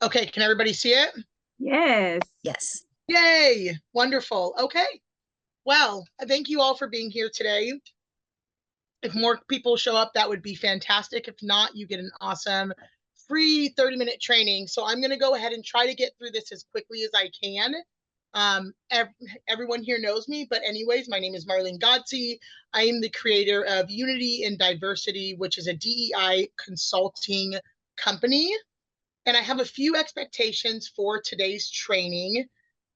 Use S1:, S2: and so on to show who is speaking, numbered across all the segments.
S1: Okay, can everybody see it?
S2: Yes.
S3: Yes.
S1: Yay, wonderful. Okay, well, thank you all for being here today. If more people show up, that would be fantastic. If not, you get an awesome free 30-minute training. So I'm going to go ahead and try to get through this as quickly as I can. Everyone here knows me, but anyways, my name is Marlene Godsey. I am the creator of Unity and Diversity, which is a DEI consulting company. And I have a few expectations for today's training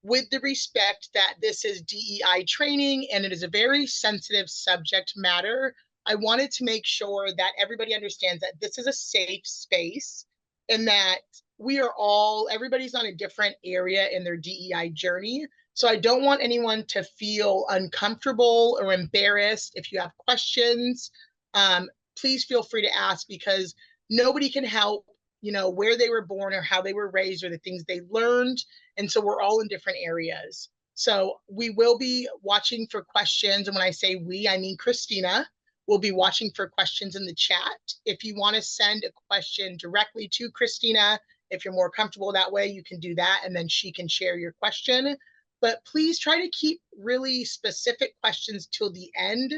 S1: with the respect that this is DEI training and it is a very sensitive subject matter. I wanted to make sure that everybody understands that this is a safe space and that everybody's on a different area in their DEI journey. So I don't want anyone to feel uncomfortable or embarrassed. If you have questions, please feel free to ask because nobody can help where they were born or how they were raised or the things they learned. And so we're all in different areas. So we will be watching for questions. And when I say we, I mean Christina will be watching for questions in the chat. If you want to send a question directly to Christina, if you're more comfortable that way, you can do that. And then she can share your question. But please try to keep really specific questions till the end.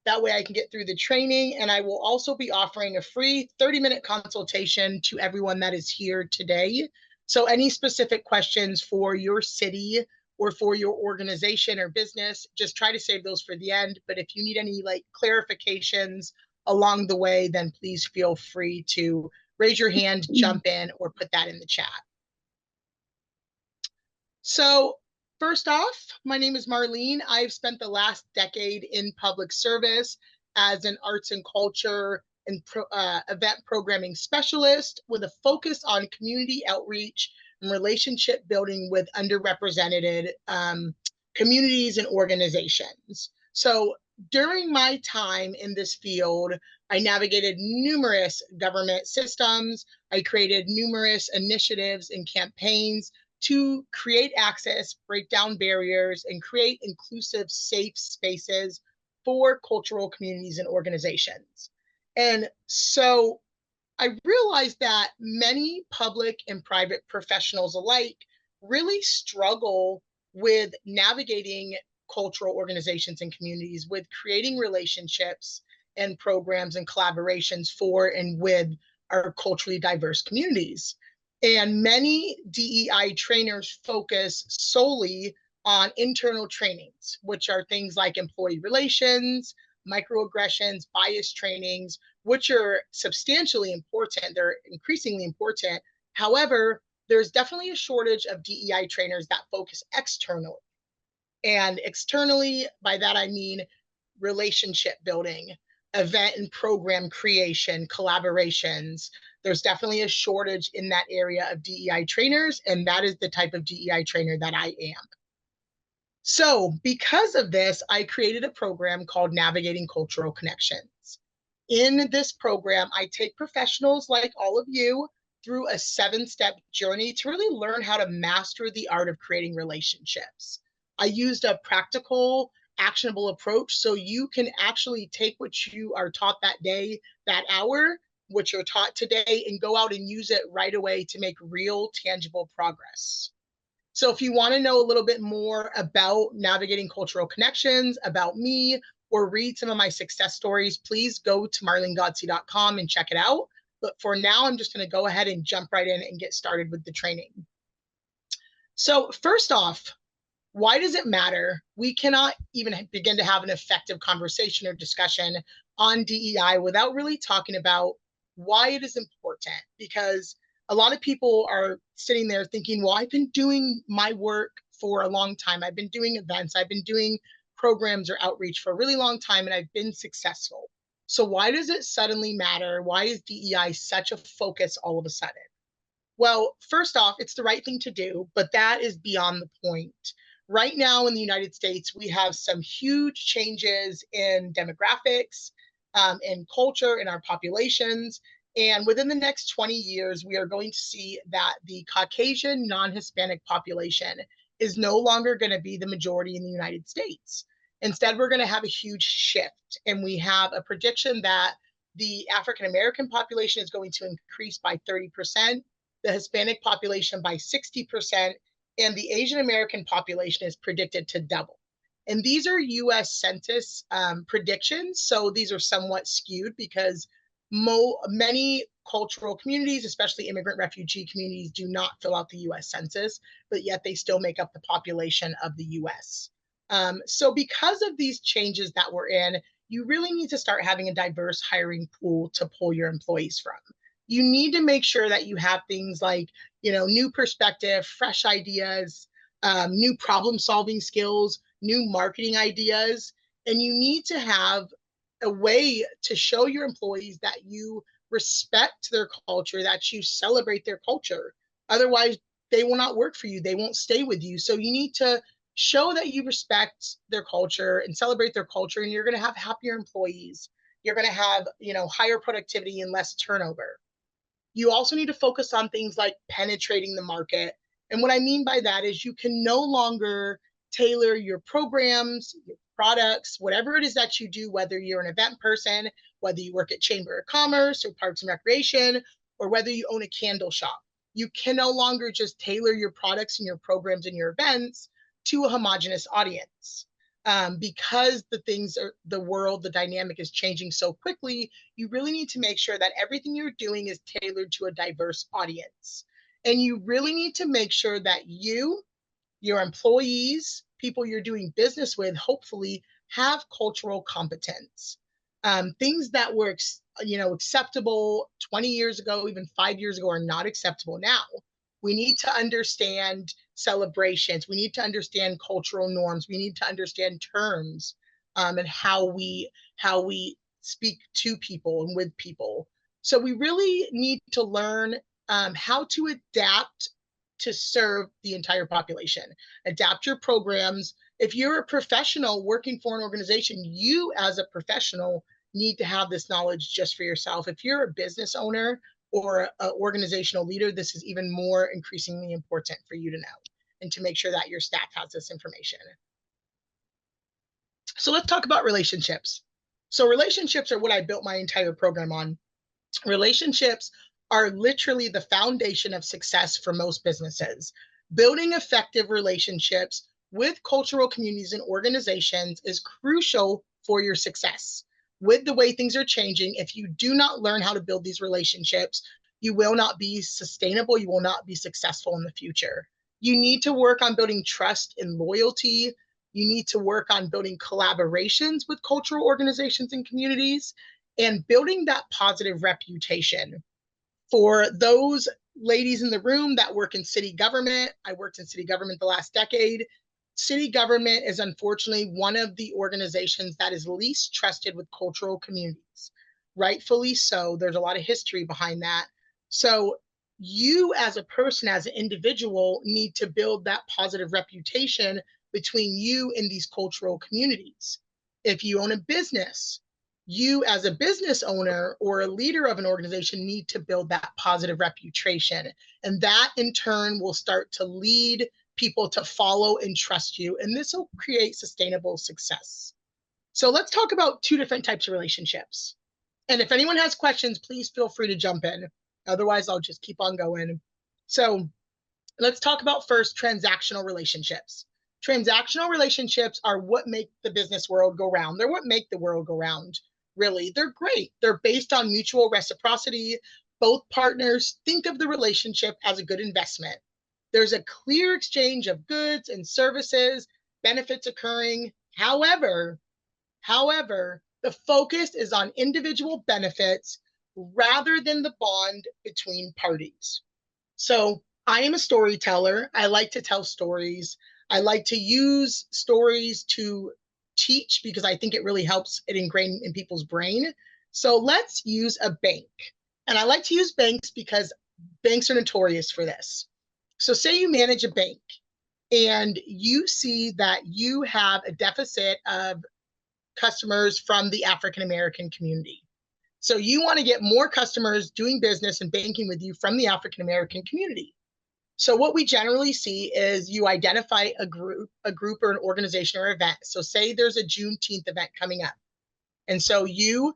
S1: That way I can get through the training, and I will also be offering a free 30-minute consultation to everyone that is here today. So any specific questions for your city or for your organization or business, just try to save those for the end. But if you need any clarifications along the way, then please feel free to raise your hand, jump in, or put that in the chat. So first off, my name is Marlene. I've spent the last decade in public service as an arts and culture and event programming specialist with a focus on community outreach and relationship building with underrepresented communities and organizations. So during my time in this field, I navigated numerous government systems. I created numerous initiatives and campaigns to create access, break down barriers, and create inclusive, safe spaces for cultural communities and organizations. And so I realized that many public and private professionals alike really struggle with navigating cultural organizations and communities, with creating relationships and programs and collaborations for and with our culturally diverse communities. And many DEI trainers focus solely on internal trainings, which are things like employee relations, microaggressions, bias trainings, which are substantially important. They're increasingly important. However, there's definitely a shortage of DEI trainers that focus externally. And externally, by that I mean relationship building, event and program creation, collaborations. There's definitely a shortage in that area of DEI trainers, and that is the type of DEI trainer that I am. So because of this, I created a program called Navigating Cultural Connections. In this program, I take professionals like all of you through a 7-step journey to really learn how to master the art of creating relationships. I used a practical, actionable approach so you can actually take what you are taught that day, that hour, what you're taught today, and go out and use it right away to make real, tangible progress. So if you want to know a little bit more about Navigating Cultural Connections, about me, or read some of my success stories, please go to marlenegodsey.com and check it out. But for now, I'm just going to go ahead and jump right in and get started with the training. So first off, why does it matter? We cannot even begin to have an effective conversation or discussion on DEI without really talking about why it is important, because a lot of people are sitting there thinking, well, I've been doing my work for a long time. I've been doing events. I've been doing programs or outreach for a really long time, and I've been successful. So why does it suddenly matter? Why is DEI such a focus all of a sudden? Well, first off, it's the right thing to do, but that is beyond the point. Right now in the United States, we have some huge changes in demographics, in culture, in our populations. And within the next 20 years, we are going to see that the Caucasian non-Hispanic population is no longer going to be the majority in the United States. Instead, we're going to have a huge shift. And we have a prediction that the African American population is going to increase by 30%. the Hispanic population by 60%, and the Asian American population is predicted to double. And these are US Census predictions, so these are somewhat skewed because many cultural communities, especially immigrant refugee communities, do not fill out the US Census, but yet they still make up the population of the US. So because of these changes that we're in, you really need to start having a diverse hiring pool to pull your employees from. You need to make sure that you have things like, new perspective, fresh ideas, new problem solving skills, new marketing ideas, and you need to have a way to show your employees that you respect their culture, that you celebrate their culture. Otherwise, they will not work for you. They won't stay with you. So you need to show that you respect their culture and celebrate their culture, and you're going to have happier employees. You're going to have, higher productivity and less turnover. You also need to focus on things like penetrating the market. And what I mean by that is you can no longer tailor your programs, your products, whatever it is that you do, whether you're an event person, whether you work at Chamber of Commerce or Parks and Recreation, or whether you own a candle shop. You can no longer just tailor your products and your programs and your events to a homogenous audience. Because the dynamic is changing so quickly, you really need to make sure that everything you're doing is tailored to a diverse audience. And you really need to make sure that you, your employees, people you're doing business with, hopefully have cultural competence. Things that were, acceptable 20 years ago, even 5 years ago, are not acceptable now. We need to understand celebrations. We need to understand cultural norms. We need to understand terms, and how we speak to people and with people. So we really need to learn how to adapt to serve the entire population. Adapt your programs. If you're a professional working for an organization, you as a professional need to have this knowledge just for yourself. If you're a business owner or an organizational leader, this is even more increasingly important for you to know and to make sure that your staff has this information. So let's talk about relationships. So relationships are what I built my entire program on. Relationships are literally the foundation of success for most businesses. Building effective relationships with cultural communities and organizations is crucial for your success. With the way things are changing, if you do not learn how to build these relationships, you will not be sustainable. You will not be successful in the future. You need to work on building trust and loyalty. You need to work on building collaborations with cultural organizations and communities and building that positive reputation. For those ladies in the room that work in city government, I worked in city government the last decade. City government is unfortunately one of the organizations that is least trusted with cultural communities. Rightfully so. There's a lot of history behind that. So you as a person, as an individual, need to build that positive reputation between you and these cultural communities. If you own a business, you as a business owner or a leader of an organization need to build that positive reputation. And that in turn will start to lead people to follow and trust you. And this will create sustainable success. So let's talk about two different types of relationships. And if anyone has questions, please feel free to jump in. Otherwise, I'll just keep on going. So let's talk about first transactional relationships. Transactional relationships are what make the business world go round. They're what make the world go round, really. They're great. They're based on mutual reciprocity. Both partners think of the relationship as a good investment. There's a clear exchange of goods and services, benefits occurring. However, the focus is on individual benefits rather than the bond between parties. So I am a storyteller. I like to tell stories. I like to use stories to teach because I think it really helps it ingrain in people's brain. So let's use a bank. And I like to use banks because banks are notorious for this. So say you manage a bank and you see that you have a deficit of customers from the African American community. So you want to get more customers doing business and banking with you from the African American community. So what we generally see is you identify a group or an organization or event. So say there's a Juneteenth event coming up. And so you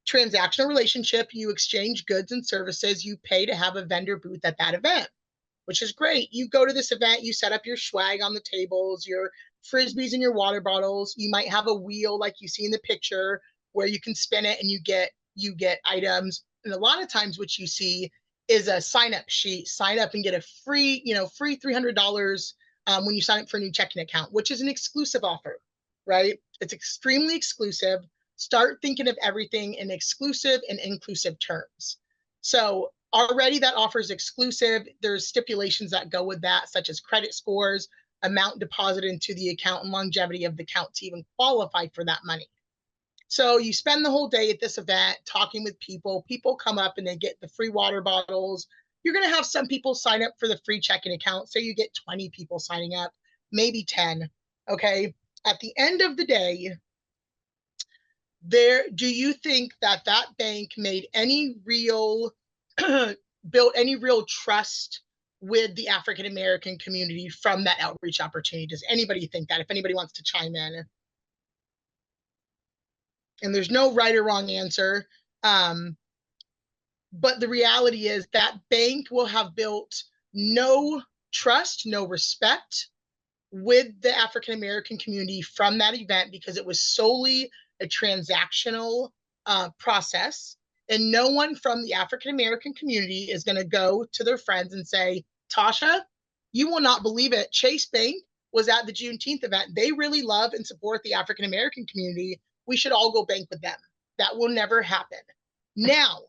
S1: transactional relationship. You exchange goods and services. You pay to have a vendor booth at that event, which is great. You go to this event, you set up your swag on the tables, your frisbees and your water bottles. You might have a wheel like you see in the picture where you can spin it and you get items. And a lot of times what you see is a sign up sheet. Sign up and get a free, free $300 when you sign up for a new checking account, which is an exclusive offer, right? It's extremely exclusive. Start thinking of everything in exclusive and inclusive terms. So already that offers exclusive. There's stipulations that go with that, such as credit scores, amount deposited into the account, and longevity of the account to even qualify for that money. So you spend the whole day at this event talking with people. People come up and they get the free water bottles. You're going to have some people sign up for the free checking account. Say you get 20 people signing up, maybe 10. Okay. At the end of the day, do you think that bank made any real built any real trust with the African American community from that outreach opportunity? Does anybody think that? If anybody wants to chime in. And there's no right or wrong answer. But the reality is that bank will have built no trust, no respect with the African American community from that event because it was solely a transactional process. And no one from the African American community is going to go to their friends and say, Tasha, you will not believe it. Chase Bank was at the Juneteenth event. They really love and support the African American community. We should all go bank with them. That will never happen. Now,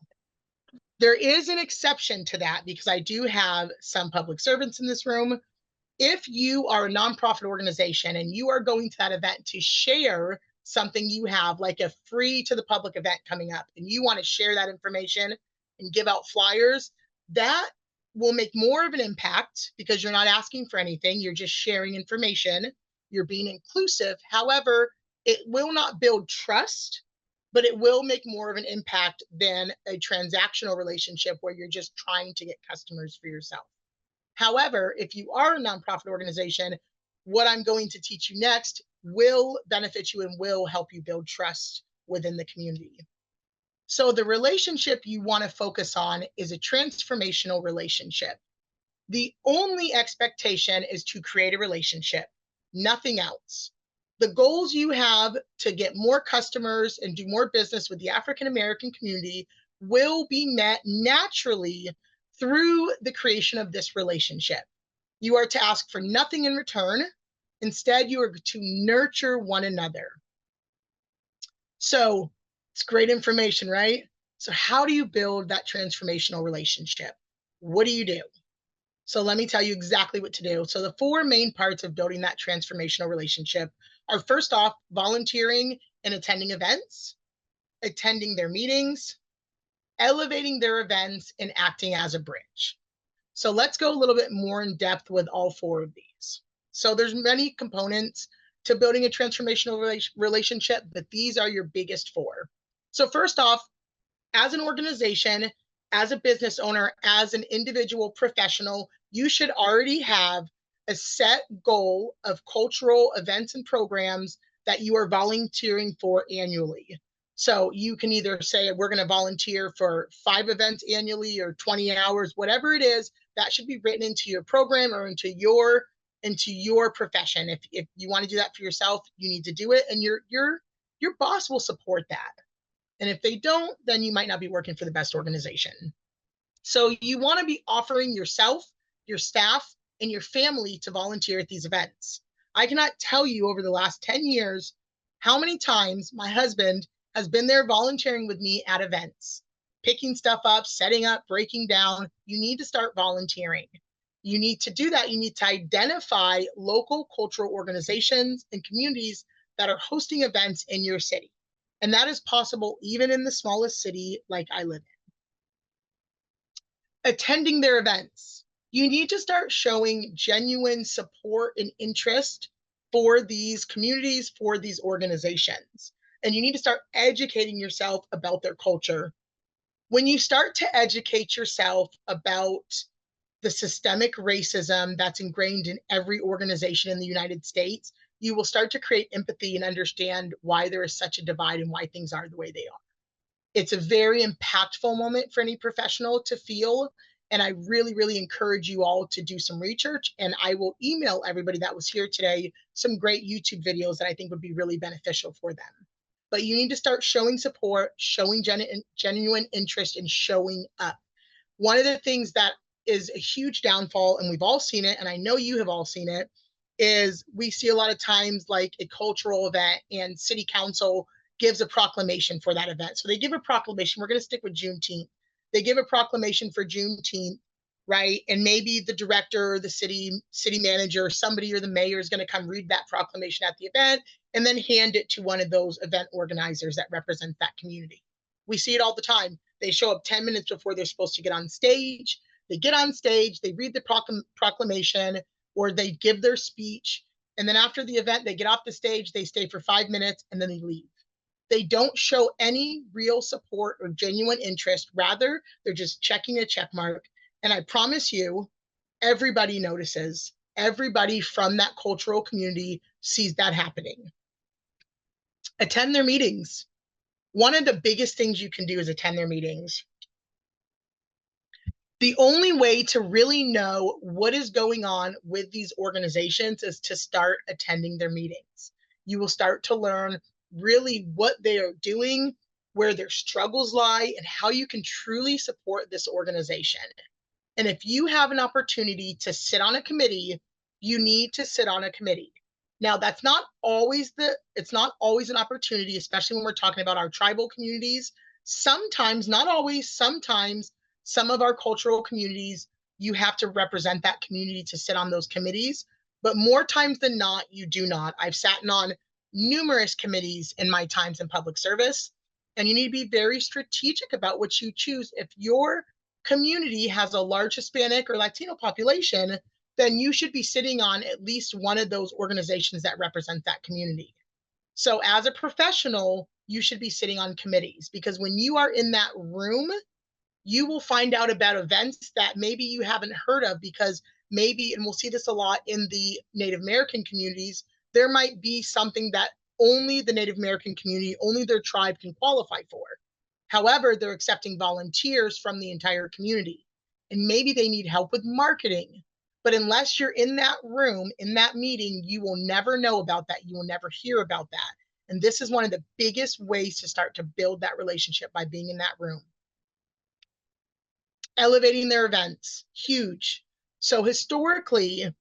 S1: there is an exception to that because I do have some public servants in this room. If you are a nonprofit organization and you are going to that event to share something you have, like a free to the public event coming up, and you want to share that information and give out flyers, that will make more of an impact because you're not asking for anything. You're just sharing information. You're being inclusive. However, it will not build trust, but it will make more of an impact than a transactional relationship where you're just trying to get customers for yourself. However, if you are a nonprofit organization, what I'm going to teach you next will benefit you and will help you build trust within the community. So the relationship you want to focus on is a transformational relationship. The only expectation is to create a relationship, nothing else. The goals you have to get more customers and do more business with the African American community will be met naturally through the creation of this relationship. You are to ask for nothing in return. Instead, you are to nurture one another. So it's great information, right? So how do you build that transformational relationship? What do you do? So let me tell you exactly what to do. So the 4 main parts of building that transformational relationship are, first off, volunteering and attending events, attending their meetings, elevating their events, and acting as a bridge. So let's go a little bit more in depth with all 4 of these. So there's many components to building a transformational relationship, but these are your biggest 4. So first off, as an organization, as a business owner, as an individual professional, you should already have a set goal of cultural events and programs that you are volunteering for annually. So you can either say, we're going to volunteer for 5 events annually or 20 hours, whatever it is, that should be written into your program or into your profession. If you want to do that for yourself, you need to do it, and your boss will support that. And if they don't, then you might not be working for the best organization. So you want to be offering yourself, your staff, and your family to volunteer at these events. I cannot tell you over the last 10 years how many times my husband has been there volunteering with me at events, picking stuff up, setting up, breaking down. You need to start volunteering. You need to do that. You need to identify local cultural organizations and communities that are hosting events in your city. And that is possible even in the smallest city like I live in. Attending their events. You need to start showing genuine support and interest for these communities, for these organizations. And you need to start educating yourself about their culture. When you start to educate yourself about the systemic racism that's ingrained in every organization in the United States, you will start to create empathy and understand why there is such a divide and why things are the way they are. It's a very impactful moment for any professional to feel. And I really, really encourage you all to do some research. And I will email everybody that was here today some great YouTube videos that I think would be really beneficial for them. But you need to start showing support, showing genuine interest, and showing up. One of the things that is a huge downfall, and we've all seen it, and I know you have all seen it, is we see a lot of times like a cultural event and city council gives a proclamation for that event. So they give a proclamation. We're going to stick with Juneteenth. They give a proclamation for Juneteenth, right? And maybe the director, the city manager, somebody or the mayor is going to come read that proclamation at the event and then hand it to one of those event organizers that represent that community. We see it all the time. They show up 10 minutes before they're supposed to get on stage. They get on stage, they read the proclamation, or they give their speech. And then after the event, they get off the stage, they stay for 5 minutes, and then they leave. They don't show any real support or genuine interest. Rather, they're just checking a check mark. And I promise you, everybody notices. Everybody from that cultural community sees that happening. Attend their meetings. One of the biggest things you can do is attend their meetings. The only way to really know what is going on with these organizations is to start attending their meetings. You will start to learn really what they are doing, where their struggles lie, and how you can truly support this organization. And if you have an opportunity to sit on a committee, you need to sit on a committee. Now, that's not always it's not always an opportunity, especially when we're talking about our tribal communities. Sometimes, not always, sometimes some of our cultural communities, you have to represent that community to sit on those committees. But more times than not, you do not. I've sat on numerous committees in my times in public service, and you need to be very strategic about what you choose. If your community has a large Hispanic or Latino population, then you should be sitting on at least one of those organizations that represent that community. So as a professional, you should be sitting on committees, because when you are in that room, you will find out about events that maybe you haven't heard of, because maybe, and we'll see this a lot in the Native American communities, there might be something that only the Native American community, only their tribe can qualify for. However, they're accepting volunteers from the entire community, and maybe they need help with marketing. But unless you're in that room, in that meeting, you will never know about that. You will never hear about that. And this is one of the biggest ways to start to build that relationship, by being in that room. Elevating their events, huge. So historically,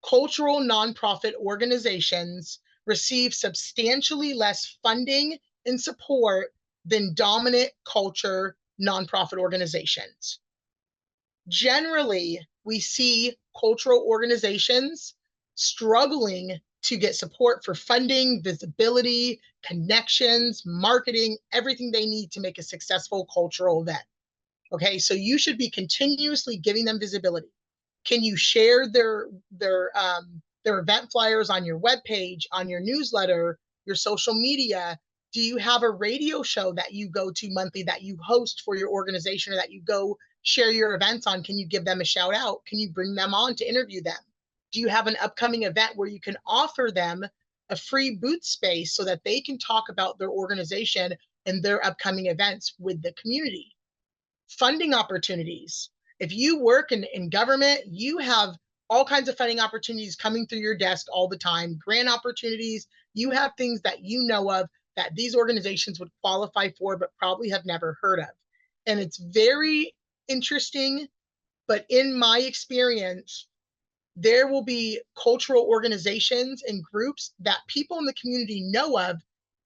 S1: cultural nonprofit organizations receive substantially less funding and support than dominant culture nonprofit organizations. Generally, we see cultural organizations struggling to get support for funding, visibility, connections, marketing, everything they need to make a successful cultural event. Okay, so you should be continuously giving them visibility. Can you share their event flyers on your webpage, on your newsletter, your social media? Do you have a radio show that you go to monthly that you host for your organization, or that you go share your events on? Can you give them a shout out? Can you bring them on to interview them? Do you have an upcoming event where you can offer them a free booth space so that they can talk about their organization and their upcoming events with the community? Funding opportunities. If you work in government, you have all kinds of funding opportunities coming through your desk all the time, grant opportunities. You have things that you know of that these organizations would qualify for, but probably have never heard of. And it's very interesting, but in my experience, there will be cultural organizations and groups that people in the community know of,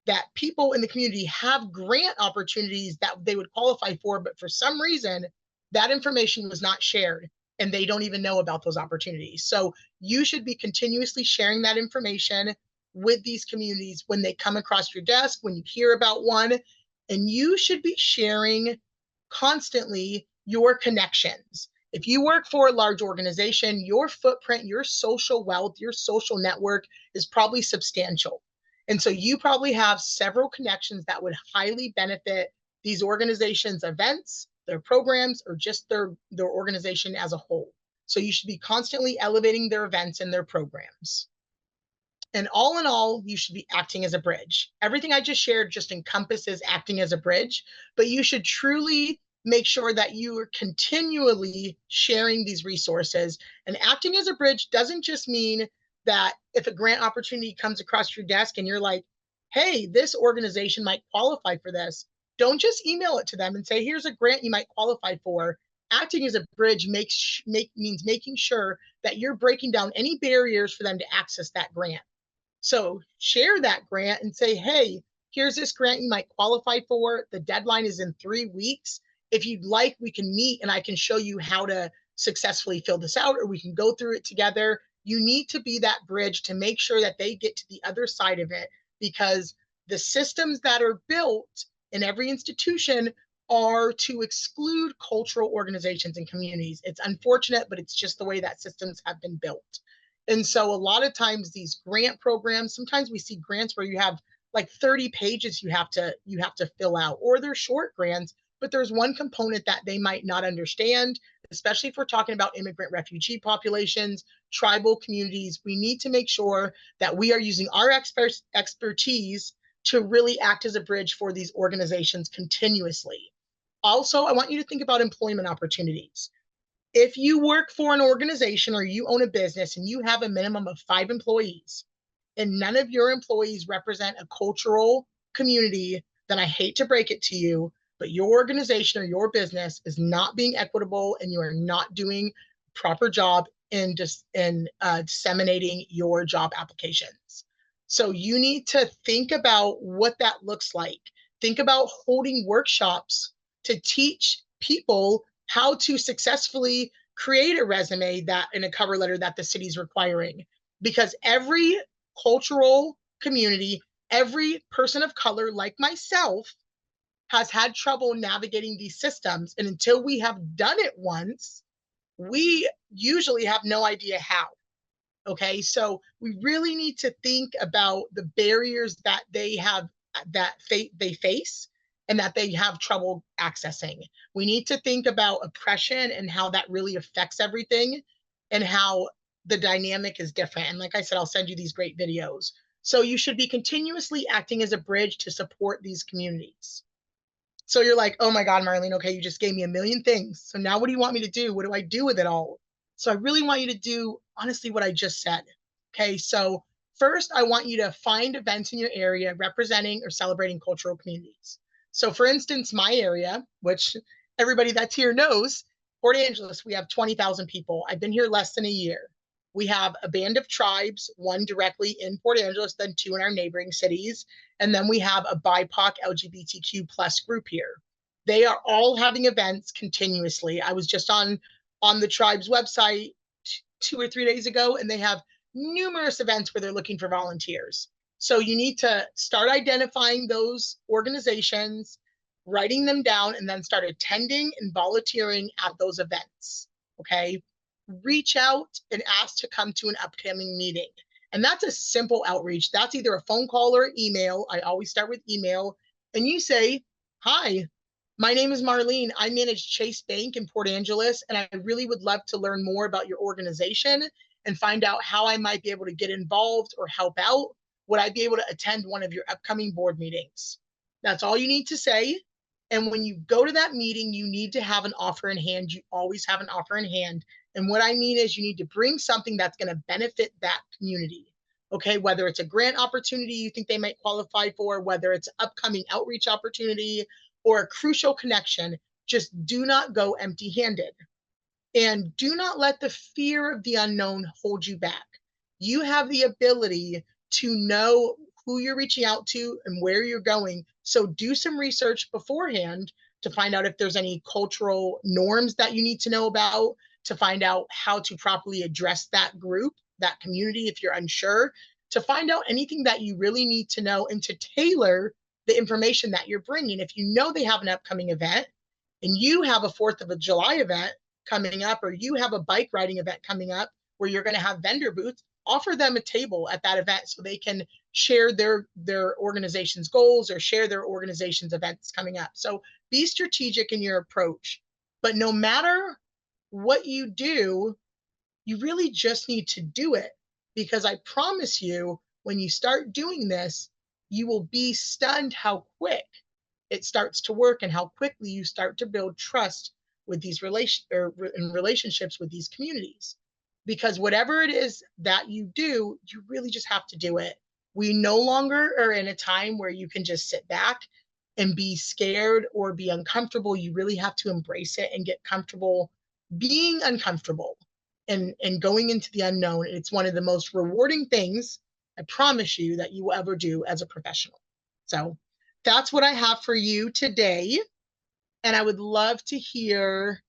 S1: that people in the community have grant opportunities that they would qualify for, but for some reason, that information was not shared, and they don't even know about those opportunities. So you should be continuously sharing that information with these communities when they come across your desk, when you hear about one, and you should be sharing constantly your connections. If you work for a large organization, your footprint, your social wealth, your social network is probably substantial. And so you probably have several connections that would highly benefit these organizations' events, their programs, or just their organization as a whole. So you should be constantly elevating their events and their programs. And all in all, you should be acting as a bridge. Everything I just shared just encompasses acting as a bridge, but you should truly make sure that you are continually sharing these resources. And acting as a bridge doesn't just mean that if a grant opportunity comes across your desk and you're like, hey, this organization might qualify for this, don't just email it to them and say, here's a grant you might qualify for. Acting as a bridge means making sure that you're breaking down any barriers for them to access that grant. So share that grant and say, hey, here's this grant you might qualify for. The deadline is in 3 weeks. If you'd like, we can meet and I can show you how to successfully fill this out, or we can go through it together. You need to be that bridge to make sure that they get to the other side of it, because the systems that are built in every institution are to exclude cultural organizations and communities. It's unfortunate, but it's just the way that systems have been built. And so a lot of times these grant programs, sometimes we see grants where you have like 30 pages you have to fill out, or they're short grants, but there's one component that they might not understand, especially if we're talking about immigrant refugee populations, tribal communities. We need to make sure that we are using our expertise to really act as a bridge for these organizations continuously. Also, I want you to think about employment opportunities. If you work for an organization or you own a business and you have a minimum of 5 employees and none of your employees represent a cultural community, then I hate to break it to you, but your organization or your business is not being equitable and you are not doing a proper job in disseminating your job applications. So you need to think about what that looks like. Think about holding workshops to teach people how to successfully create a resume that in a cover letter that the city's requiring. Because every cultural community, every person of color like myself has had trouble navigating these systems. And until we have done it once, we usually have no idea how. Okay, so we really need to think about the barriers that they have, that they face and that they have trouble accessing. We need to think about oppression and how that really affects everything and how the dynamic is different. And like I said, I'll send you these great videos. So you should be continuously acting as a bridge to support these communities. So you're like, oh my God, Marlene, okay, you just gave me a million things. So now what do you want me to do? What do I do with it all? So I really want you to do, honestly, what I just said. Okay, so first, I want you to find events in your area representing or celebrating cultural communities. So for instance, my area, which everybody that's here knows, Port Angeles, we have 20,000 people. I've been here less than a year. We have a band of tribes, one directly in Port Angeles, then 2 in our neighboring cities. And then we have a BIPOC LGBTQ plus group here. They are all having events continuously. I was just on the tribe's website 2 or 3 days ago, and they have numerous events where they're looking for volunteers. So you need to start identifying those organizations, writing them down, and then start attending and volunteering at those events. Okay. Reach out and ask to come to an upcoming meeting. And that's a simple outreach. That's either a phone call or email. I always start with email. And you say, hi, my name is Marlene. I manage Chase Bank in Port Angeles, and I really would love to learn more about your organization and find out how I might be able to get involved or help out. Would I be able to attend one of your upcoming board meetings? That's all you need to say. And when you go to that meeting, you need to have an offer in hand. You always have an offer in hand. And what I mean is you need to bring something that's going to benefit that community. Okay, whether it's a grant opportunity you think they might qualify for, whether it's an upcoming outreach opportunity or a crucial connection, just do not go empty-handed. And do not let the fear of the unknown hold you back. You have the ability to know who you're reaching out to and where you're going. So do some research beforehand to find out if there's any cultural norms that you need to know about, to find out how to properly address that group, that community, if you're unsure, to find out anything that you really need to know and to tailor the information that you're bringing. If you know they have an upcoming event and you have a 4th of July event coming up, or you have a bike riding event coming up where you're going to have vendor booths, offer them a table at that event so they can share their organization's goals or share their organization's events coming up. So be strategic in your approach. But no matter what you do, you really just need to do it, because I promise you, when you start doing this, you will be stunned how quick it starts to work and how quickly you start to build trust with these in relationships with these communities. Because whatever it is that you do, you really just have to do it. We no longer are in a time where you can just sit back and be scared or be uncomfortable. You really have to embrace it and get comfortable being uncomfortable and going into the unknown. It's one of the most rewarding things, I promise you, that you will ever do as a professional. So that's what I have for you today. And I would love to hear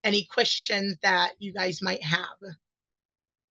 S1: any questions that you guys might have.